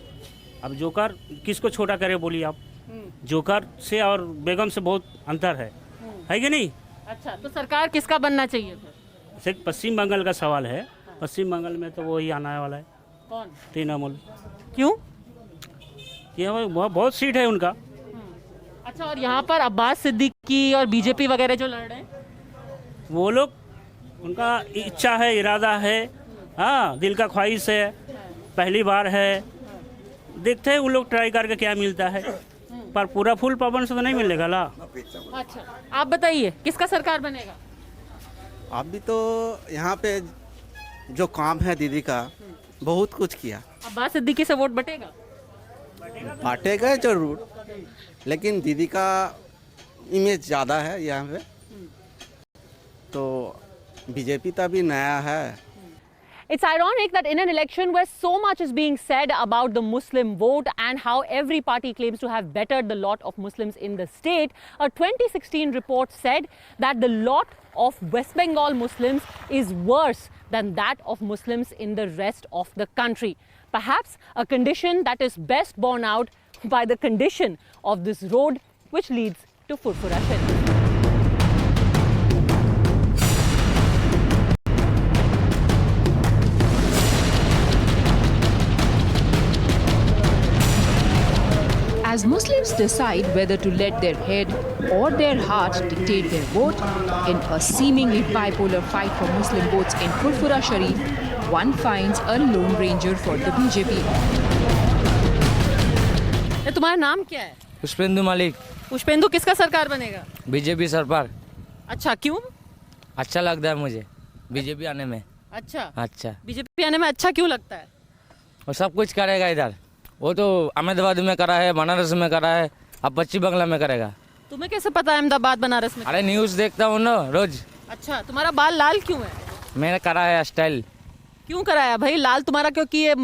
W: अब जोकर किसको छोटा करे बोलिए आप? जोकर से और बेगम से बहुत अंतर है कि नहीं?
E: अच्छा, तो सरकार किसका बनना चाहिए फिर?
W: सिर्फ पश्चिम बंगाल का सवाल है। पश्चिम बंगाल में तो वही आने वाला है।
E: कौन?
W: तृणमूल।
E: क्यों?
W: ये बहुत सीट है उनका।
E: अच्छा, और यहाँ पर अब्बास सिद्दीकी और बीजेपी वगैरह जो लड़ रहे हैं,
W: वो लोग, उनका इच्छा है, इरादा है, हाँ, दिल का ख्वाहिश है, पहली बार है, देखते हैं उन लोग ट्राई करके क्या मिलता है, पर पूरा फुल पवन से तो नहीं मिलेगा ला।
E: अच्छा, आप बताइए किसका सरकार बनेगा?
P: अभी तो यहाँ पे जो काम है दीदी का, बहुत कुछ किया।
E: अब्बास सिद्दीकी से वोट बटेगा?
P: बांटेगा जरूर, लेकिन दीदी का इमेज ज़्यादा है यहाँ पे, तो बीजेपी तो अभी नया है।
E: It's ironic that in an election where so much is being said about the Muslim vote and how every party claims to have bettered the lot of Muslims in the state, a 2016 report said that the lot of West Bengal Muslims is worse than that of Muslims in the rest of the country. Perhaps a condition that is best borne out by the condition of this road which leads to Furfura Sharif.
K: As Muslims decide whether to let their head or their heart dictate their vote in a seemingly bipolar fight for Muslim votes in Furfura Sharif, one finds a lone ranger for the BJP.
E: तुम्हारा नाम क्या है?
D: पुष्पेंदु मलिक।
E: पुष्पेंदु, किसका सरकार बनेगा?
D: BJP सरकार।
E: अच्छा, क्यों?
D: अच्छा लगता है मुझे बीजेपी आने में।
E: अच्छा, बीजेपी आने में अच्छा क्यों लगता है?
D: वो सब कुछ करेगा इधर। वो तो अहमदाबाद में करा है, बनारस में करा है, अब पश्चिम बंगाल में करेगा।
E: तुम्हें कैसे पता है अहमदाबाद बनारस में?
D: अरे न्यूज़ देखता हूँ ना रोज।
E: अच्छा, तुम्हारा बाल लाल क्यों है?
D: मैंने करा है स्टाइल।
E: क्यों कराया भाई लाल तुम्हारा? क्योंकि ये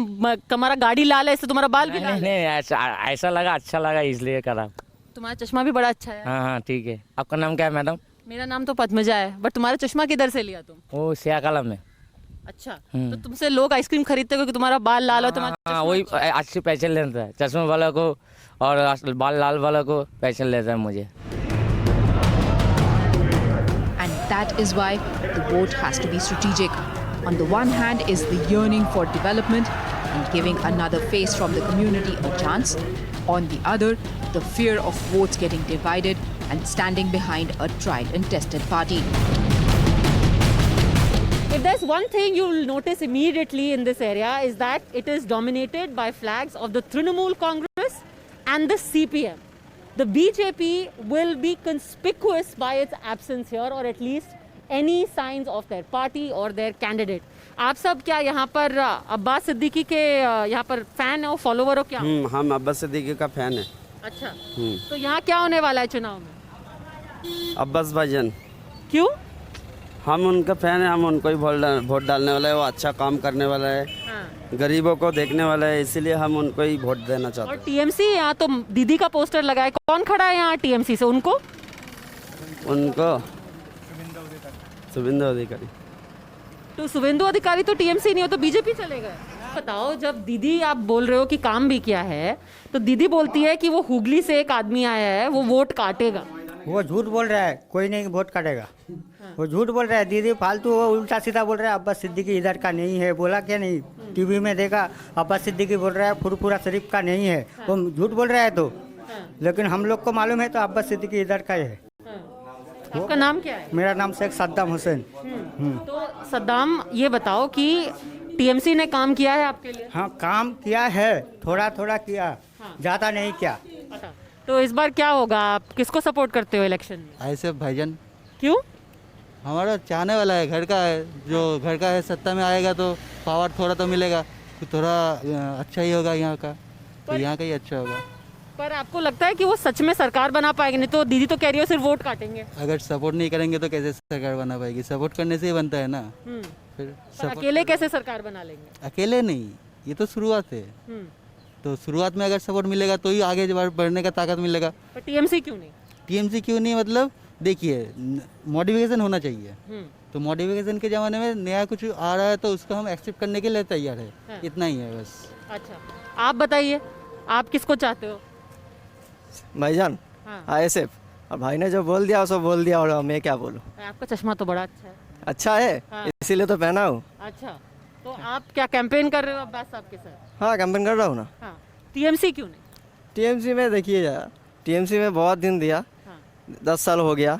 E: तुम्हारा गाड़ी लाल है, इससे तुम्हारा बाल भी लाल है?
D: नहीं, ऐसा लगा, अच्छा लगा इसलिए करा।
E: तुम्हारा चश्मा भी बड़ा अच्छा है।
D: हाँ, ठीक है। आपका नाम क्या है मैडम?
E: मेरा नाम तो पद्मजा है, बट तुम्हारा चश्मा किधर से लिया तुम?
D: वो सियाकला में।
E: अच्छा, तो तुमसे लोग आइसक्रीम खरीदते क्योंकि तुम्हारा बाल लाल और तुम्हारा
D: वही अच्छे पैसे लेता है, चश्मे वाला को और बाल लाल वाला को पैसे लेता है मुझे।
K: that is why the vote has to be strategic. On the one hand is the yearning for development and giving another face from the community a chance. On the other, the fear of votes getting divided and standing behind a tried and tested party.
E: If there's one thing you'll notice immediately in this area is that it is dominated by flags of the Trinamool Congress and the CPM. The BJP will be conspicuous by its absence here, or at least any signs of their party or their candidate. आप सब क्या यहाँ पर अब्बास सिद्दीकी के यहाँ पर fan हो, follower हो क्या?
G: हम अब्बास सिद्दीकी का फैन है।
E: अच्छा, तो यहाँ क्या होने वाला है चुनाव में?
G: अब्बास भाईजान।
E: क्यों?
G: हम उनका फैन है, हम उनको ही वोट डालने वाला है। वो अच्छा काम करने वाला है, गरीबों को देखने वाला है, इसीलिए हम उनको ही वोट देना चाहते हैं।
E: और टीएमसी यहाँ तो दीदी का पोस्टर लगा है, कौन खड़ा है यहाँ टीएमसी से? उनको
G: शुभेंदु अधिकारी।
E: तो शुभेंदु अधिकारी तो टीएमसी नहीं हो तो बीजेपी चले गए। बताओ, जब दीदी आप बोल रहे हो कि काम भी किया है, तो दीदी बोलती है कि वो हुगली से एक आदमी आया है, वो वोट काटेगा।
H: वो झूठ बोल रहा है, कोई नहीं वोट काटेगा। वो झूठ बोल रहा है दीदी, फालतू वो उल्टा सीधा बोल रहा है। अब्बास सिद्दीकी इधर का नहीं है, बोला क्या नहीं? टीवी में देखा, अब्बास सिद्दीकी बोल रहा है फुरपुरा शरीफ का नहीं है। वो झूठ बोल रहा है तो, लेकिन हम लोग को मालूम है तो अब्बास सिद्दीकी इधर का है।
E: आपका नाम क्या है?
H: मेरा नाम शेख सद्दाम हुसैन।
E: तो सद्दाम, ये बताओ कि टीएमसी ने काम किया है आपके लिए?
H: हाँ, काम किया है, थोड़ा थोड़ा किया, ज़्यादा नहीं किया।
E: तो इस बार क्या होगा? आप किसको सपोर्ट करते हो इलेक्शन में?
V: आईएसएफ भाईजान।
E: क्यों?
V: हमारा चाहने वाला है, घर का है, जो घर का है सत्ता में आएगा तो पावर थोड़ा तो मिलेगा, तो थोड़ा अच्छा ही होगा यहाँ का, तो यहाँ का ही अच्छा होगा।
E: पर आपको लगता है कि वो सच में सरकार बना पाएंगे? नहीं तो दीदी तो कह रही हो सिर्फ वोट काटेंगे।
V: अगर सपोर्ट नहीं करेंगे तो कैसे सरकार बना पाएगी? सपोर्ट करने से ही बनता है ना। फिर
E: अकेले कैसे सरकार बना लेंगे?
V: अकेले नहीं, ये तो शुरुआत है। तो शुरुआत में अगर सपोर्ट मिलेगा तो ही आगे बढ़ने का ताकत मिलेगा।
E: पर टीएमसी क्यों नहीं?
V: टीएमसी क्यों नहीं मतलब, देखिए मॉडिफिकेशन होना चाहिए। तो मॉडिफिकेशन के ज़माने में नया कुछ आ रहा है तो उसको हम एक्सेप्ट करने के लिए तैयार है। इतना ही है बस।
E: अच्छा, आप बताइए, आप किसको चाहते हो?
I: भाईजान, आईएसएफ। और भाई ने जो बोल दिया उसको बोल दिया, और मैं क्या बोलूं?
E: आपका चश्मा तो बड़ा अच्छा है।
I: अच्छा है, इसीलिए तो पहना हूँ।
E: अच्छा, तो आप क्या कैंपेन कर रहे हो अब्बास साहब के साथ?
I: हाँ, कैंपेन कर रहा हूँ ना।
E: टीएमसी क्यों नहीं?
I: टीएमसी में देखिए यार, टीएमसी में बहुत दिन दिया, 10 साल हो गया,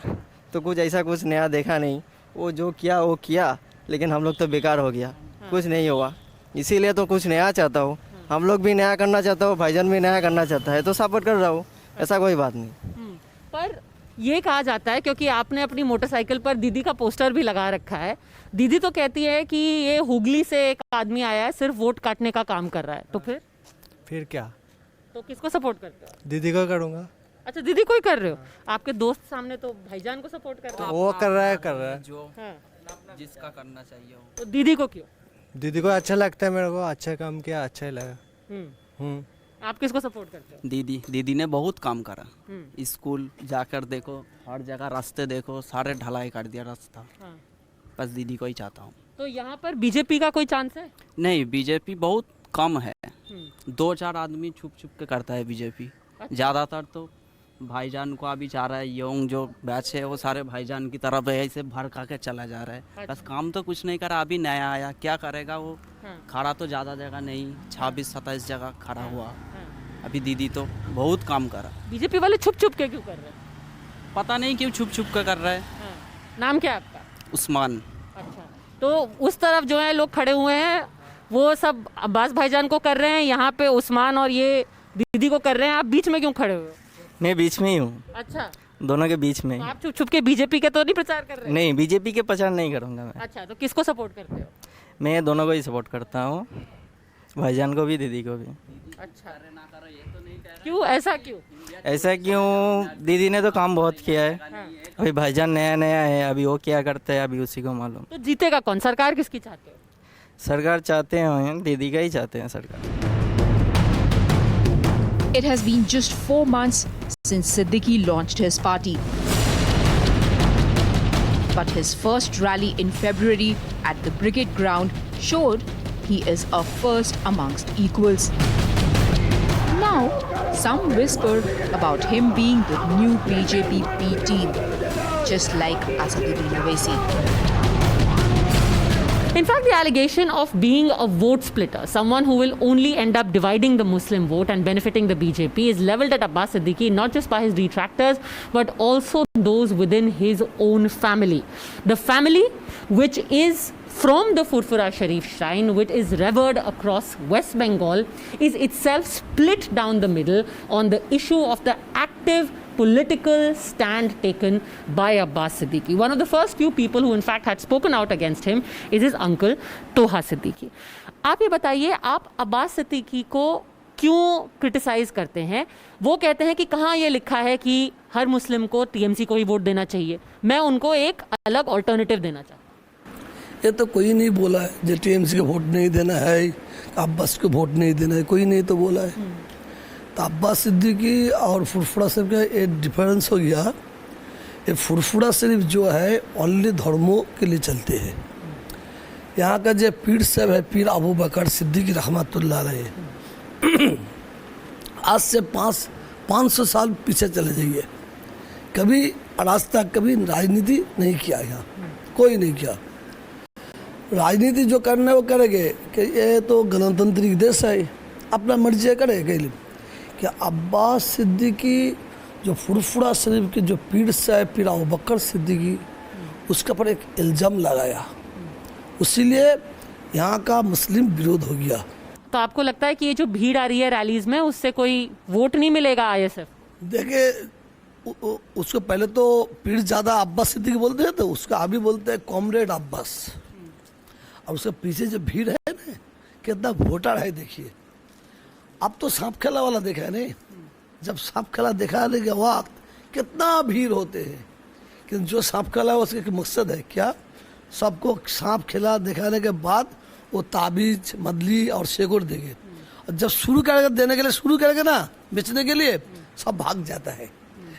I: तो कुछ ऐसा कुछ नया देखा नहीं। वो जो किया वो किया, लेकिन हम लोग तो बेकार हो गया, कुछ नहीं हुआ। इसीलिए तो कुछ नया चाहता हूँ, हम लोग भी नया करना चाहता हूँ, भाईजान भी नया करना चाहता है, तो सपोर्ट कर रहा हूँ, ऐसा कोई बात नहीं।
E: पर ये कहा जाता है, क्योंकि आपने अपनी मोटरसाइकिल पर दीदी का पोस्टर भी लगा रखा है, दीदी तो कहती है कि ये हुगली से एक आदमी आया है, सिर्फ वोट काटने का काम कर रहा है, तो फिर
F: क्या?
E: तो किसको सपोर्ट करते हो?
F: दीदी को करूँगा।
E: अच्छा, दीदी को ही कर रहे हो? आपके दोस्त सामने तो भाईजान को सपोर्ट कर रहे हो।
F: वो कर रहा है
D: जो जिसका करना चाहिए वो।
E: तो दीदी को क्यों?
F: दीदी को अच्छा लगता है, मेरे को अच्छा काम किया, अच्छा ही लगा।
E: आप किसको सपोर्ट करते हो?
G: दीदी ने बहुत काम करा। स्कूल जाकर देखो, हर जगह रास्ते देखो, सारे ढलाई कर दिया रास्ता। बस दीदी को ही चाहता हूँ।
E: तो यहाँ पर बीजेपी का कोई चांस है?
G: नहीं, बीजेपी बहुत कम है। 2-4 आदमी छुप के करता है बीजेपी। ज़्यादातर तो भाईजान को अभी चाह रहा है, यंग जो बैच है वो सारे भाईजान की तरफ ऐसे भड़का के चला जा रहा है। बस काम तो कुछ नहीं करा, अभी नया आया, क्या करेगा वो? खड़ा तो ज़्यादा जगह नहीं, 26-27 जगह खड़ा हुआ। अभी दीदी तो बहुत काम करा।
E: बीजेपी वाले छुप के क्यों कर रहे हैं?
G: पता नहीं क्यों छुप के कर रहे हैं।
E: नाम क्या है आपका?
G: उस्मान।
E: अच्छा, तो उस तरफ जो है लोग खड़े हुए हैं, वो सब अब्बास भाईजान को कर रहे हैं, यहाँ पे उस्मान और ये दीदी को कर रहे हैं। आप बीच में क्यों खड़े हुए हो?
I: मैं बीच में ही हूँ।
E: अच्छा,
I: दोनों के बीच में।
E: तो आप छुप के बीजेपी के तो नहीं प्रचार कर रहे हैं?
I: नहीं, बीजेपी के प्रचार नहीं करूँगा मैं।
E: अच्छा, तो किसको सपोर्ट करते हो?
I: मैं दोनों को ही सपोर्ट करता हूँ, भाईजान को भी, दीदी को भी।
E: अच्छा, क्यों? ऐसा क्यों?
I: ऐसा क्यों? दीदी ने तो काम बहुत किया है, अभी भाईजान नया है, अभी वो क्या करता है अभी उसी को मालूम।
E: तो जीतेगा कौन? सरकार किसकी चाहते हो?
I: सरकार चाहते हैं, दीदी का ही चाहते हैं सरकार।
K: It has been just 4 months since Siddiqui launched his party. But his first rally in February at the Brigade Ground showed he is a first amongst equals. Now, some whisper about him being the new BJP B team. just like Asaduddin Owaisi.
E: In fact, the allegation of being a vote splitter, someone who will only end up dividing the Muslim vote and benefiting the BJP, is levelled at Abbas Siddiqui not just by his detractors but also those within his own family. The family which is from the Furfura Sharif shrine, which is revered across West Bengal, is itself split down the middle on the issue of the active political stand taken by Abbas Siddiqui. One of the first few people who in fact had spoken out against him is his uncle Toha Siddiqui. आप ये बताइए, आप अब्बास सिद्दीकी को क्यों criticise करते हैं? वो कहते हैं कि कहाँ ये लिखा है कि हर मुस्लिम को टीएमसी को ही वोट देना चाहिए, मैं उनको एक अलग ऑल्टरनेटिव देना चाहता हूँ।
C: ये तो कोई नहीं बोला है जो टीएमसी को वोट नहीं देना है, अब्बास को वोट नहीं देना है, कोई नहीं तो बोला है। तो अब्बास सिद्दीकी और फुरफुरा शरीफ का एक डिफरेंस हो गया। ये फुरफुरा शरीफ जो है ओनली धर्मों के लिए चलते हैं। यहाँ का जो पीर साहब है, पीर अबू बकर सिद्दीकी रहमतुल्लाह अलैह, आज से 500 साल पीछे चले जाइए, कभी रास्ता कभी राजनीति नहीं किया यहाँ, कोई नहीं किया। राजनीति जो करना है वो करेंगे कि ये तो गणतंत्रिक देश है, अपना मर्जी करेगा। कि अब्बास सिद्दीकी जो फुरफुरा शरीफ के जो पीर साहब पीर अबू बकर सिद्दीकी, उसके पर एक इल्ज़ाम लगाया, इसीलिए यहाँ का मुस्लिम विरोध हो गया।
E: तो आपको लगता है कि ये जो भीड़ आ रही है रैलीज में, उससे कोई वोट नहीं मिलेगा आईएसएफ?
C: देखिए, उसको पहले तो पीर ज़्यादा अब्बास सिद्दीकी बोलते हैं, तो उसका अभी बोलते हैं कॉमरेड अब्बास। और उसके पीछे जो भीड़ है ना, कितना वोटर है देखिए। अब तो सांप खेला वाला देखा है नहीं, जब सांप खेला दिखाने के वक्त कितना भीड़ होते हैं, कि जो सांप खेला है उसका मकसद है क्या? सबको सांप खेला दिखाने के बाद वो ताबीज मदली और शेगुर देंगे, और जब शुरू करेगा देने के लिए, शुरू करेगा ना बेचने के लिए, सब भाग जाता है।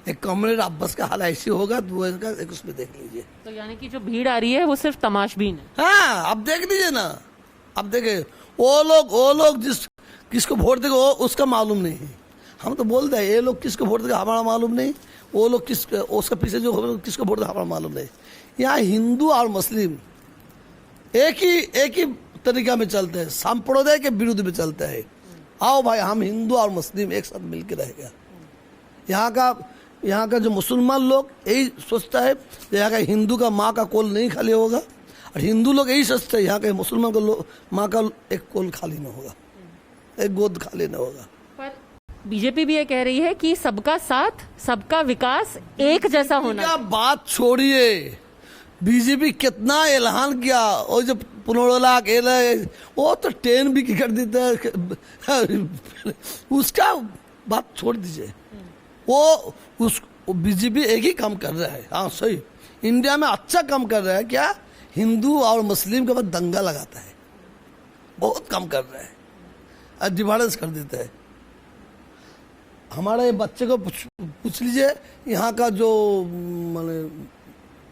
C: एक कॉमरेड अब्बास का हाल ऐसे होगा तो वो एक उसमें देख लीजिए।
E: तो यानी कि जो भीड़ आ रही है वो सिर्फ तमाशबीन है।
C: हाँ, अब देख लीजिए ना, अब देखे वो लोग किसको वोट देगा वो उसका मालूम नहीं है। हम तो बोलते हैं ये लोग किसको वोट देगा हमारा मालूम नहीं, वो लोग उसके पीछे जो किसको वोट देगा हमारा मालूम नहीं। यहाँ हिंदू और मुस्लिम एक ही तरीका में चलते हैं, संप्रदाय के विरुद्ध में चलते हैं। आओ भाई, हम हिंदू और मुस्लिम एक साथ मिलकर रहेगा। यहाँ का जो मुसलमान लोग यही सोचता है, यहाँ का हिंदू का माँ का कोल नहीं खाली होगा, और हिंदू लोग यही सोचते हैं यहाँ के मुसलमान का माँ का एक कोल खाली न होगा, एक गोद खाली न होगा।
E: पर बीजेपी भी ये कह रही है कि सबका साथ सबका विकास एक जैसा होना।
C: बात छोड़िए, बीजेपी कितना ऐलान किया, और जो 15 लाख वो तो ट्रेन भी कर देता है, उसका बात छोड़ दीजिए। वो बीजेपी एक ही काम कर रहा है। हाँ सही, इंडिया में अच्छा काम कर रहा है। क्या? हिंदू और मुस्लिम के बाद दंगा लगाता है, बहुत काम कर रहा है, डिवाइडेंस कर देता है। हमारे बच्चे को पूछ लीजिए, यहाँ का जो माने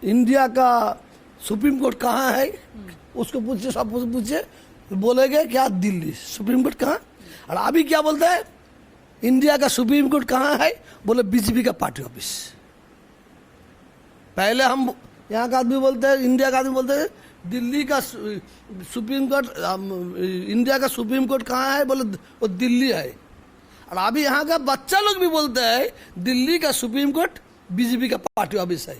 C: इंडिया का सुप्रीम कोर्ट कहाँ है, उसको पूछिए, सब पूछिए, बोलेंगे क्या दिल्ली। सुप्रीम कोर्ट कहाँ? और अभी क्या बोलता है, इंडिया का सुप्रीम कोर्ट कहाँ है, बोले बीजेपी का पार्टी ऑफिस। पहले हम यहाँ का आदमी बोलते हैं, इंडिया का आदमी बोलते हैं दिल्ली का सुप्रीम कोर्ट, इंडिया का सुप्रीम कोर्ट कहाँ है, बोले वो दिल्ली है। और अभी यहाँ का बच्चा लोग भी बोलते हैं दिल्ली का सुप्रीम कोर्ट बीजेपी का पार्टी ऑफिस है।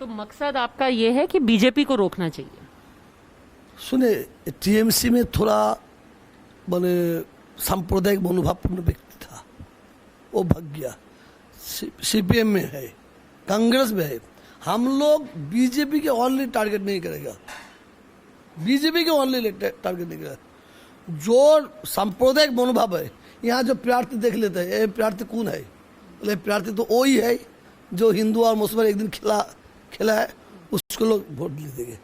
E: तो मकसद आपका ये है कि बीजेपी को रोकना चाहिए?
C: सुने, टीएमसी में थोड़ा माने सांप्रदायिक मनोभावपूर्ण व्यक्ति था, वो भाग गया। सीपीएम में है, कांग्रेस में है। हम लोग बीजेपी के ओनली टारगेट नहीं करेगा, बीजेपी के ओनली टारगेट नहीं करेगा। जो सांप्रदायिक मनोभाव है, यहाँ जो प्रार्थी देख लेते हैं, ये प्रार्थी कौन है, बोले प्रार्थी तो वही है जो हिंदू और मुसलमान एक दिन खिला है, उसको लोग वोट ले देंगे।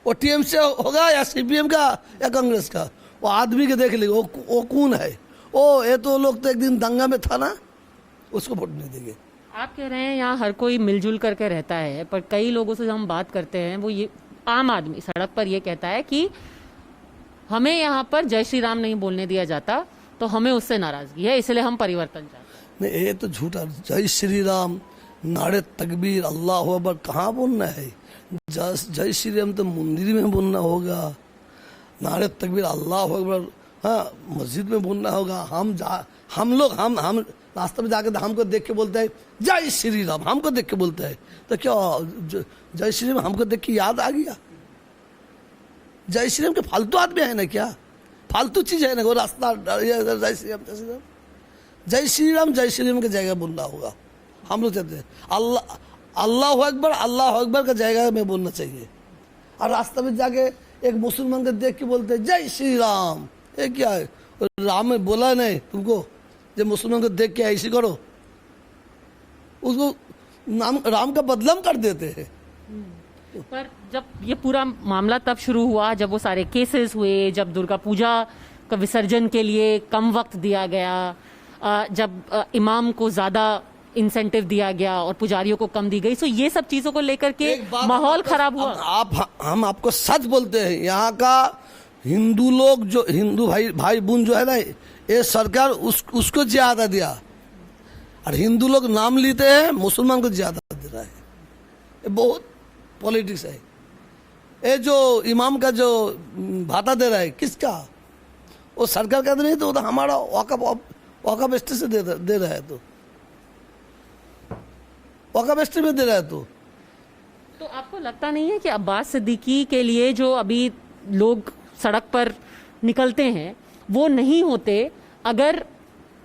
C: वो टीएमसी होगा या सीपीएम का या कांग्रेस का, वो आदमी के देख लेंगे वो कौन है। ओ ये तो लोग तो एक दिन दंगा में था ना, उसको वोट नहीं देंगे।
E: आप कह रहे हैं यहाँ हर कोई मिलजुल करके रहता है, पर कई लोगों से जब हम बात करते हैं, वो ये आम आदमी सड़क पर ये कहता है कि हमें यहाँ पर जय श्री राम नहीं बोलने दिया जाता, तो हमें उससे नाराजगी है, इसलिए हम परिवर्तन चाहते हैं।
C: नहीं, ये तो झूठा। जय श्री राम नारे तकबीर अल्लाह अकबर कहाँ बोलना है? जय श्री राम तो मंदिर में बोलना होगा। नारे तकबीर अल्लाह अकबर हाँ मस्जिद में बोलना होगा। हम लोग रास्ते में जाकर हमको देख के बोलते हैं जय श्री राम, हमको देख के बोलते हैं तो क्या जय श्री राम हमको देख के याद आ गया? जय श्री राम के फालतू आदमी है ना क्या? फालतू चीज है ना वो रास्ता जय श्री राम जय श्री राम की जगह बोलना होगा। हम लोग कहते हैं अल्लाह अकबर का जगह में बोलना चाहिए। और रास्ते में जाके एक मुसलमान को देख के बोलते हैं जय श्री राम, ये क्या है? राम में बोला नहीं तुमको जब मुसलमान को देख के ऐसे करो, उसको नाम राम का बदनाम कर देते हैं।
E: पर जब ये पूरा मामला तब शुरू हुआ जब वो सारे केसेस हुए, जब दुर्गा पूजा का विसर्जन के लिए कम वक्त दिया गया, जब इमाम को ज़्यादा इंसेंटिव दिया गया और पुजारियों को कम दी गई, सो ये सब चीज़ों को लेकर के माहौल खराब हुआ।
C: हम आपको सच बोलते हैं, यहाँ का हिंदू लोग जो हिंदू भाई बहन जो है ना, ये सरकार उसको ज्यादा दिया और हिंदू लोग नाम लेते हैं, मुसलमान को ज्यादा दे रहा है। ये बहुत पॉलिटिक्स है। ये जो इमाम का जो भाता दे रहा है किसका? वो सरकार का नहीं तो हमारा वक़्फ़ एस्टेट से दे रहा है, तो वक़्फ़ एस्टेट में दे रहा है। तो
E: आपको लगता नहीं है कि अब्बास सिद्दीकी के लिए जो अभी लोग सड़क पर निकलते हैं वो नहीं होते अगर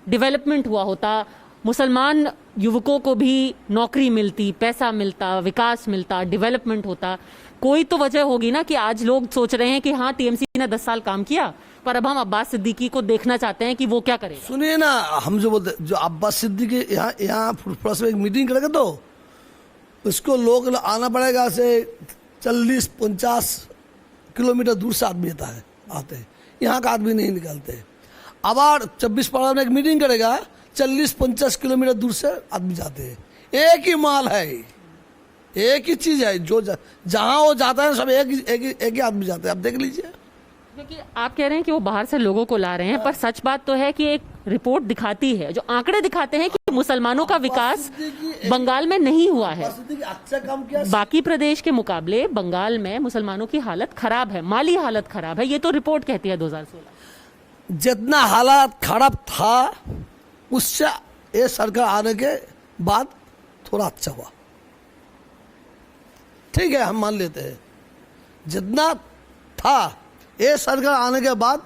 E: डेवलपमेंट हुआ होता, मुसलमान युवकों को भी नौकरी मिलती, पैसा मिलता, विकास मिलता, डेवलपमेंट होता? कोई तो वजह होगी ना कि आज लोग सोच रहे हैं कि हाँ टीएमसी ने 10 साल काम किया पर अब हम अब्बास सिद्दीकी को देखना चाहते हैं कि वो क्या करे।
C: सुनिए ना, हम जो बोलते जो अब्बास सिद्दीकी यहाँ फुरफुरा में एक मीटिंग करेगा तो उसको लोग आना पड़ेगा से 40-50 किलोमीटर दूर से आदमी आते हैं, यहाँ का आदमी नहीं निकलते। अब 24 परगना में एक मीटिंग करेगा 40-50 किलोमीटर दूर से आदमी जाते हैं। एक ही माल है, एक ही चीज है, जो जहाँ वो जाता है सब एक ही आदमी जाता है। आप देख लीजिए।
E: क्योंकि आप कह रहे हैं कि वो बाहर से लोगों को ला रहे हैं, पर सच बात तो है कि एक रिपोर्ट दिखाती है, जो आंकड़े दिखाते हैं कि मुसलमानों का विकास बंगाल में नहीं हुआ है।
C: अच्छा काम किया
E: बाकी प्रदेश के मुकाबले बंगाल में मुसलमानों की हालत खराब है, माली हालत खराब है, ये तो रिपोर्ट कहती है 2016।
C: जितना हालात खराब था उससे ये सरकार आने के बाद थोड़ा अच्छा हुआ। ठीक है, हम मान लेते हैं जितना था ये सरकार आने के बाद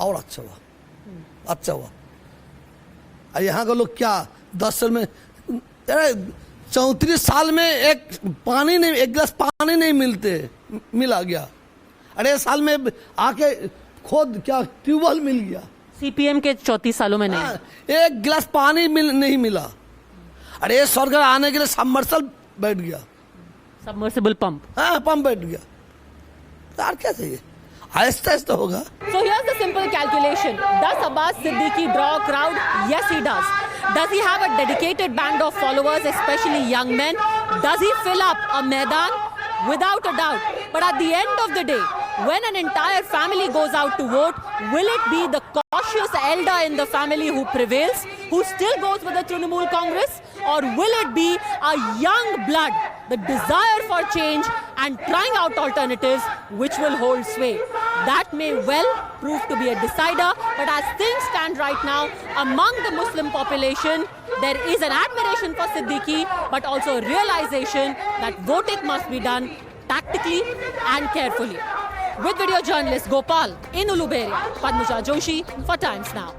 C: और अच्छा हुआ। यहाँ के लोग क्या 10 साल में 34 साल में एक गिलास पानी नहीं मिला गया। अरे साल में आके खुद क्या ट्यूबवेल मिल गया।
E: सीपीएम के 34 सालों में नहीं,
C: एक गिलास पानी नहीं मिला। अरे ये सरकार आने के लिए सबमर्सल बैठ गया,
E: सबमर्सिबल पंप,
C: हाँ पंप बैठ गया। यार क्या चाहिए, आहिस्ता आहिस्ता होगा।
E: So here's the simple calculation. Does Abbas Siddiqui draw a crowd? Yes, he does. Does he have a dedicated band of followers, especially young men? Does he fill up a Maidan? Without a doubt. But at the end of the day, when an entire family goes out to vote, will it be the cautious elder in the family who prevails, who still goes with the Trinamool Congress? Or will it be a young blood, the desire for change and trying out alternatives which will hold sway? That may well prove to be a decider, but as things stand right now, among the Muslim population, there is an admiration for Siddiqui, but also a realization that voting must be done tactically and carefully. With video journalist Gopal in Uluberia, Padmuja Joshi for Times Now.